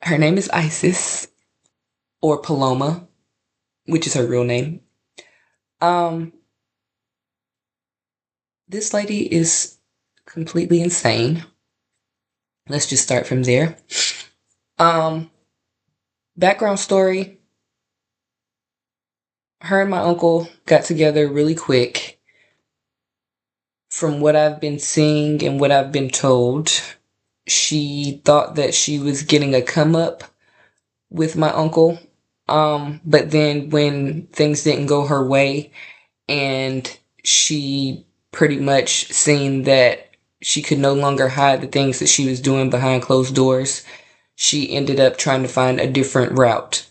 Her name is Isis, or Paloma, which is her real name. Um, this lady is completely insane. Let's just start from there. Um, Background story. Her and my uncle got together really quick. From what I've been seeing and what I've been told, she thought that she was getting a come up with my uncle. But then when things didn't go her way and she pretty much seen that she could no longer hide the things that she was doing behind closed doors, she ended up trying to find a different route,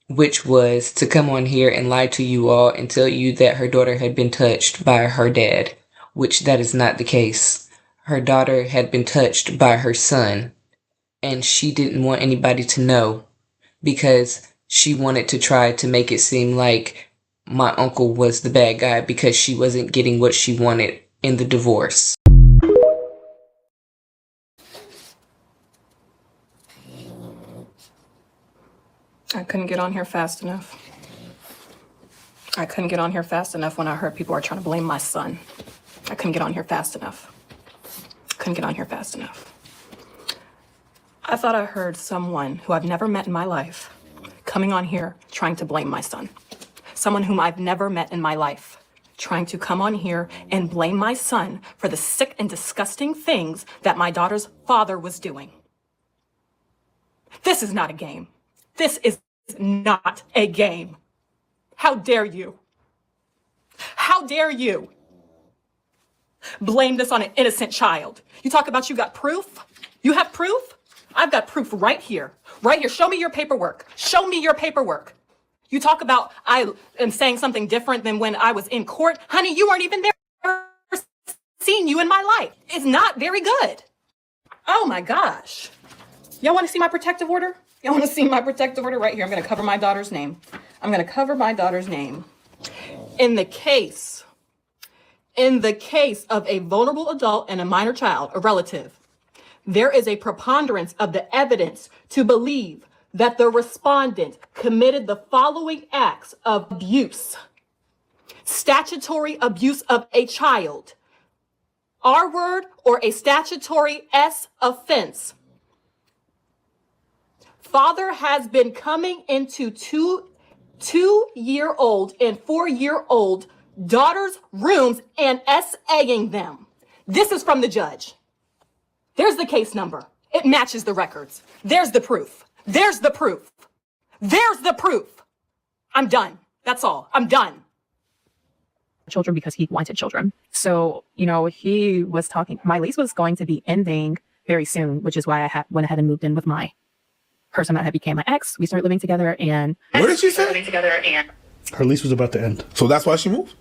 which was to come on here and lie to you all and tell you that her daughter had been touched by her dad, which that is not the case. Her daughter had been touched by her son, and she didn't want anybody to know because she wanted to try to make it seem like my uncle was the bad guy because she wasn't getting what she wanted in the divorce. I couldn't get on here fast enough. I couldn't get on here fast enough when I heard people are trying to blame my son. I couldn't get on here fast enough. Couldn't get on here fast enough. I thought I heard someone who I've never met in my life coming on here trying to blame my son. Someone whom I've never met in my life trying to come on here and blame my son for the sick and disgusting things that my daughter's father was doing. This is not a game. This is not a game. How dare you? How dare you blame this on an innocent child? You talk about you got proof? You have proof? I've got proof right here. Right here. Show me your paperwork. Show me your paperwork. You talk about I am saying something different than when I was in court. Honey, you weren't even there. I've never seen you in my life. It's not very good. Oh my gosh. Y'all want to see my protective order? Y'all want to see my protective order? Right here. I'm going to cover my daughter's name. I'm going to cover my daughter's name. In the case of a vulnerable adult and a minor child, a relative, there is a preponderance of the evidence to believe that the respondent committed the following acts of abuse. Statutory abuse of a child. R word or a statutory S offense. Father has been coming into two-year-old and 4-year-old daughter's rooms and SAing them. This is from the judge. There's the case number. It matches the records. There's the proof. There's the proof. There's the proof. I'm done. That's all. I'm done. Children because he wanted children. So, he was talking, my lease was going to be ending very soon, which is why I went ahead and moved in with my person that had became my ex. We started living together and... What did she say? Her lease was about to end. So that's why she moved?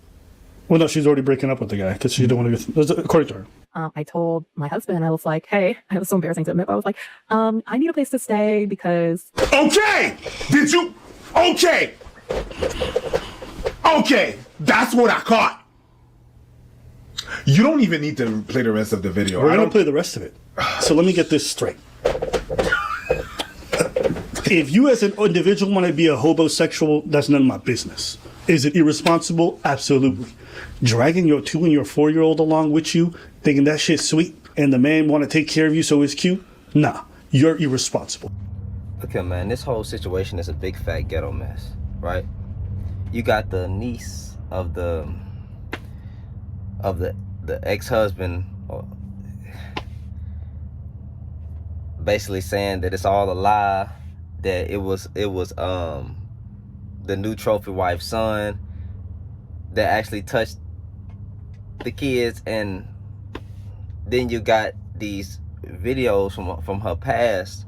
Well, no, she's already breaking up with the guy because she didn't want to get... According to her. I told my husband, I was like, hey, it was so embarrassing to admit, but I was like, I need a place to stay because... Okay! Did you... Okay! Okay! That's what I caught! You don't even need to play the rest of the video. We're going to play the rest of it. So let me get this straight. If you as an individual want to be a homosexual, that's none of my business. Is it irresponsible? Absolutely. Dragging your 2 and your 4-year-old along with you, thinking that shit's sweet, and the man want to take care of you so it's cute? Nah, you're irresponsible. Okay, man, this whole situation is a big fat ghetto mess, right? You got the niece of the ex-husband basically saying that it's all a lie, that it was the new trophy wife's son that actually touched the kids. And then you got these videos from her past,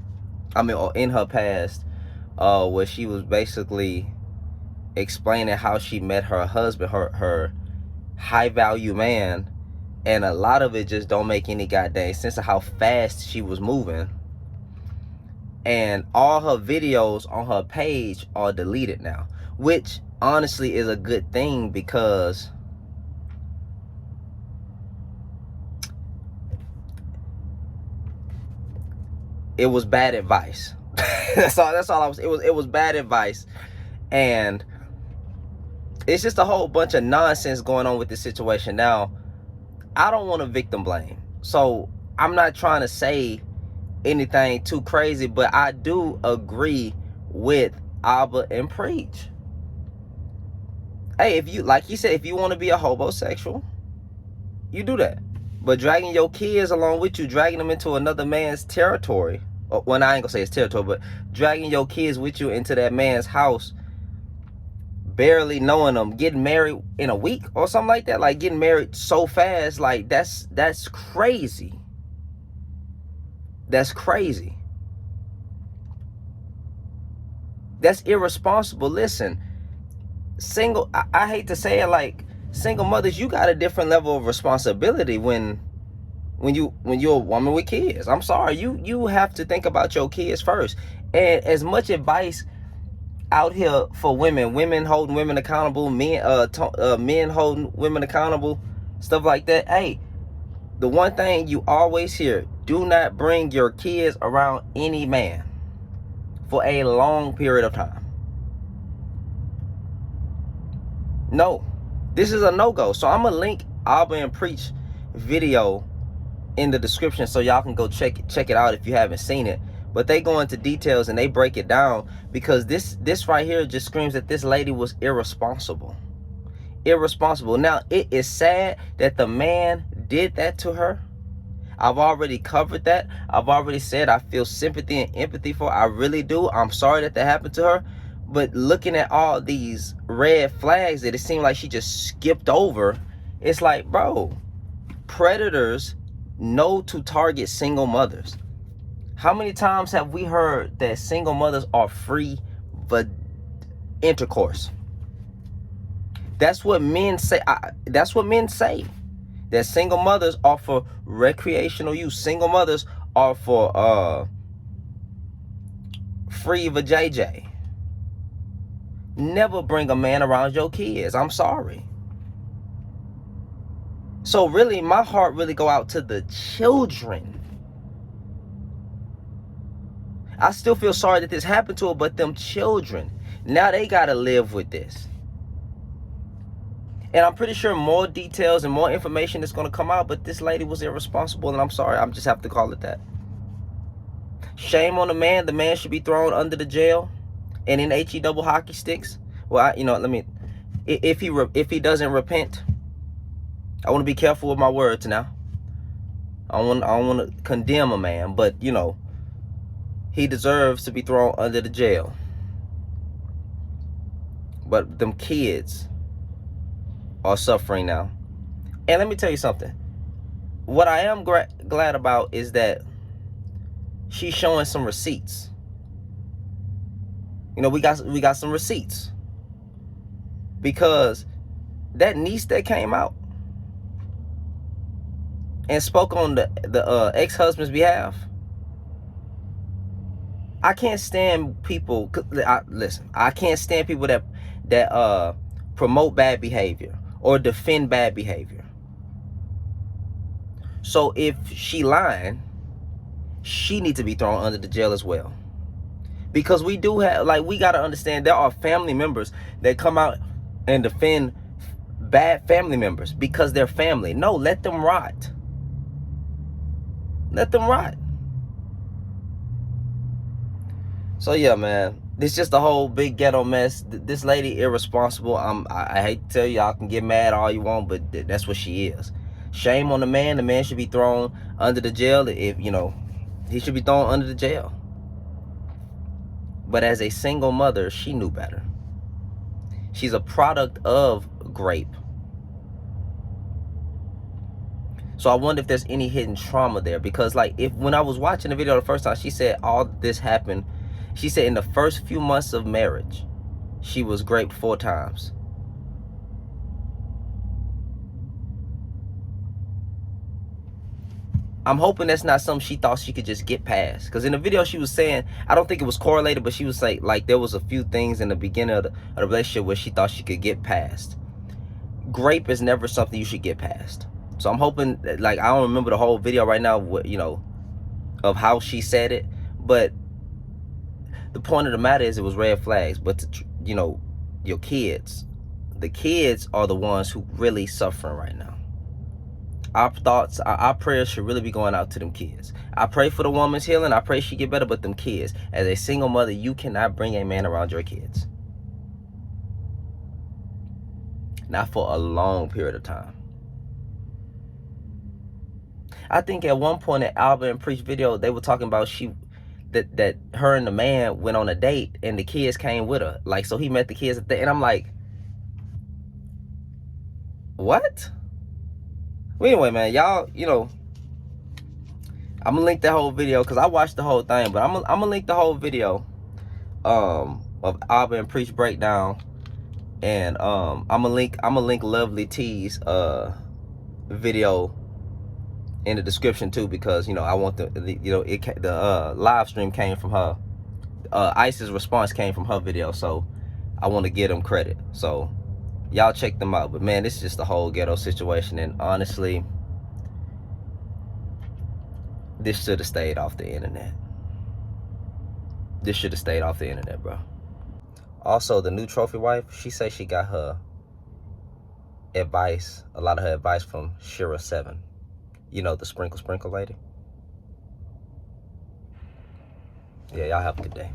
or in her past, where she was basically explaining how she met her husband, her high value man, and a lot of it just don't make any goddamn sense of how fast she was moving. And all her videos on her page are deleted now, which honestly is a good thing because it was bad advice. That's all I was. It was bad advice, and it's just a whole bunch of nonsense going on with this situation. Now, I don't want to victim blame, so I'm not trying to say anything too crazy, but I do agree with Abba and Preach. Hey, if you, like he said, if you want to be a homosexual, you do that. But dragging your kids along with you, dragging them into another man's territory, well, I ain't gonna say it's territory, but dragging your kids with you into that man's house, barely knowing them, getting married in a week or something like that, like getting married so fast, like that's crazy. That's crazy. That's irresponsible. Listen, I hate to say it, like, single mothers, you got a different level of responsibility when you're a woman with kids. I'm sorry, you have to think about your kids first. And as much advice out here for women holding women accountable, men holding women accountable, stuff like that. Hey, the one thing you always hear: do not bring your kids around any man for a long period of time. No, this is a no-go. So I'm gonna link Abba and Preach video in the description so y'all can go check it out if you haven't seen it. But they go into details and they break it down, because this right here just screams that this lady was irresponsible. Now, it is sad that the man did that to her. I've already covered that. I've already said I feel sympathy and empathy for her. I really do. I'm sorry that happened to her. But looking at all these red flags that it seemed like she just skipped over, it's like, bro, predators know to target single mothers. How many times have we heard that single mothers are free for intercourse? That's what men say. That's what men say. That single mothers are for recreational use. Single mothers are for free vajayjay. Never bring a man around your kids. I'm sorry. So really, my heart really go out to the children. I still feel sorry that this happened to her, but them children, now they gotta live with this. And I'm pretty sure more details and more information is gonna come out, but this lady was irresponsible, and I'm sorry, I just have to call it that. Shame on the man. The man should be thrown under the jail and in HE double hockey sticks. Well, if he doesn't repent, I want to be careful with my words now. I don't want to condemn a man, but he deserves to be thrown under the jail. But them kids are suffering now. And let me tell you something. What I am glad about is that she's showing some receipts. We got some receipts, because that niece that came out and spoke on the ex-husband's behalf. I can't stand people. Listen, I can't stand people that promote bad behavior or defend bad behavior. So if she lying, she needs to be thrown under the jail as well. Because we do have, we got to understand, there are family members that come out and defend bad family members because they're family. No, let them rot. Let them rot. So yeah, man, it's just a whole big ghetto mess. This lady irresponsible. I hate to tell you, y'all can get mad all you want, but that's what she is. Shame on the man. The man should be thrown under the jail. If he should be thrown under the jail. But as a single mother, she knew better. She's a product of grape. So I wonder if there's any hidden trauma there, because when I was watching the video the first time, she said all this happened. She said in the first few months of marriage, she was raped 4 times. I'm hoping that's not something she thought she could just get past. Because in the video she was saying, I don't think it was correlated, but she was like there was a few things in the beginning of the relationship where she thought she could get past. Grape is never something you should get past. So I'm hoping, I don't remember the whole video right now, of how she said it, but The point of the matter is it was red flags, but to, you know, your kids, the kids are the ones who really suffering right now. Our thoughts, our prayers should really be going out to them kids. I pray for the woman's healing. I pray she get better, but them kids, as a single mother, you cannot bring a man around your kids. Not for a long period of time. I think at one point in Alba and Preach video, they were talking about that her and the man went on a date and the kids came with her. Like, so he met the kids at the, and I'm like, what? Well, anyway, man, y'all, you know, I'm gonna link that whole video because I watched the whole thing, but I'm gonna link the whole video of Alba and Preach breakdown, and I'm gonna link Lovely T's video in the description too, because, you know, I want the live stream came from her. Ice's response came from her video, so I want to give them credit. So y'all check them out. But man, this is just the whole ghetto situation, and honestly, this should have stayed off the internet. This should have stayed off the internet, bro. Also, the new trophy wife, she says she got her advice, a lot of her advice from Shira 7. You know, the sprinkle lady. Yeah, y'all have a good day.